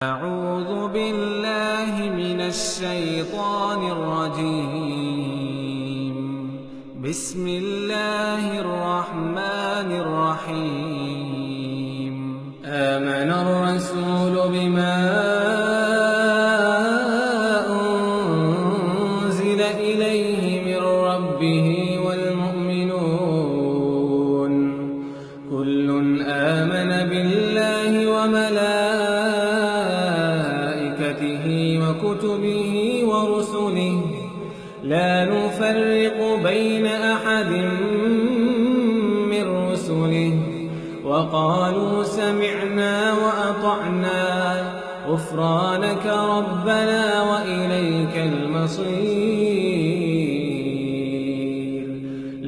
أعوذ بالله من الشيطان الرجيم. بسم الله الرحمن الرحيم. آمن الرسول بما أنزل إليه من ربه والمؤمنون كل آمن بالله وملائكته وكتبه ورسله لا نفرق بين أحد من رسله وقالوا سمعنا وأطعنا غفرانك ربنا وإليك المصير.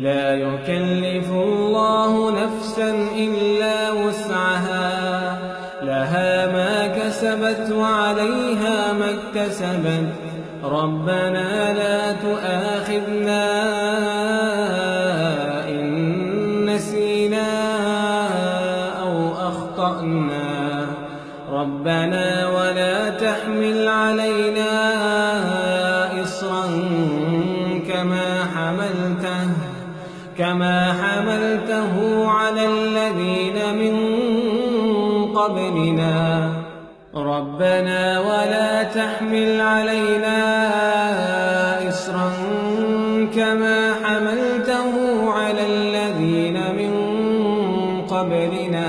لا يكلف الله نفسا إلا وسعها لها ما كسبت وعليها ما اكتسبت ربنا لا تؤاخذنا إن نسينا أو أخطأنا ربنا ولا تحمل علينا إصرا كما حملته على الذين من قبلنا ربنا ولا تحمل علينا إصرا كما حملته على الذين من قبلنا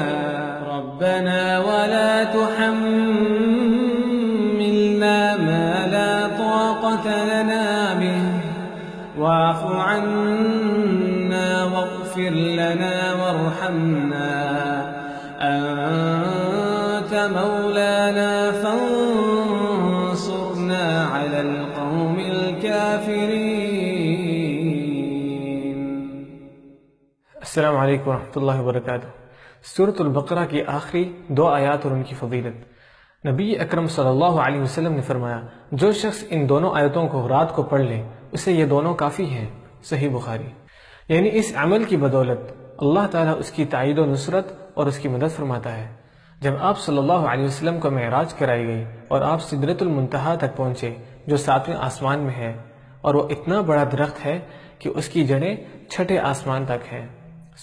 ربنا ولا تحملنا ما لا طاقة لنا به واعف عنا واغفر لنا وارحمنا أنت مولانا فانصرنا على القوم الكافرين. السلام علیکم ورحمۃ اللہ وبرکاتہ. سورۃ البقرہ کی آخری 2 آیات اور ان کی فضیلت. نبی اکرم صلی اللہ علیہ وسلم نے فرمایا، جو شخص ان دونوں آیتوں کو رات کو پڑھ لے اسے یہ دونوں کافی ہیں. صحیح بخاری. یعنی اس عمل کی بدولت اللہ تعالیٰ اس کی تائید و نصرت اور اس کی مدد فرماتا ہے. جب آپ صلی اللہ علیہ وسلم کو معراج کرائی گئی اور آپ سدرۃ المنتہا تک پہنچے جو 7ویں آسمان میں ہے، اور وہ اتنا بڑا درخت ہے کہ اس کی جڑیں 6 آسمان تک ہیں.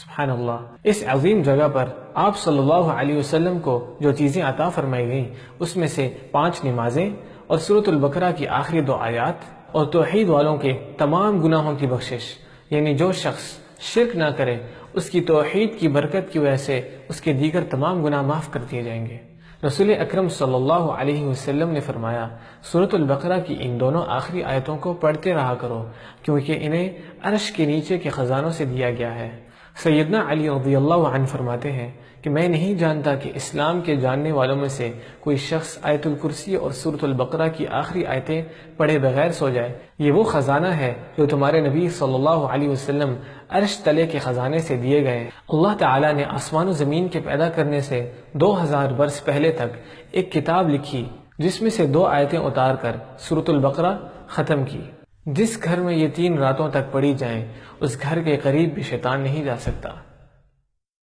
سبحان اللہ. اس عظیم جگہ پر آپ صلی اللہ علیہ وسلم کو جو چیزیں عطا فرمائی گئیں اس میں سے 5 نمازیں اور سورۃ البقرہ کی آخری 2 آیات اور توحید والوں کے تمام گناہوں کی بخشش. یعنی جو شخص شرک نہ کرے اس کی توحید کی برکت کی وجہ سے اس کے دیگر تمام گناہ معاف کر دیے جائیں گے. رسول اکرم صلی اللہ علیہ وسلم نے فرمایا، سورۃ البقرہ کی ان دونوں آخری آیتوں کو پڑھتے رہا کرو کیونکہ انہیں عرش کے نیچے کے خزانوں سے دیا گیا ہے. سیدنا علی رضی اللہ عنہ فرماتے ہیں کہ میں نہیں جانتا کہ اسلام کے جاننے والوں میں سے کوئی شخص آیت الکرسی اور سورۃ البقرہ کی آخری آیتیں پڑھے بغیر سو جائے. یہ وہ خزانہ ہے جو تمہارے نبی صلی اللہ علیہ وسلم عرش تلے کے خزانے سے دیے گئے. اللہ تعالیٰ نے آسمان و زمین کے پیدا کرنے سے 2000 برس پہلے تک ایک کتاب لکھی جس میں سے 2 آیتیں اتار کر سورۃ البقرہ ختم کی. جس گھر میں یہ 3 راتوں تک پڑھی جائیں اس گھر کے قریب بھی شیطان نہیں جا سکتا.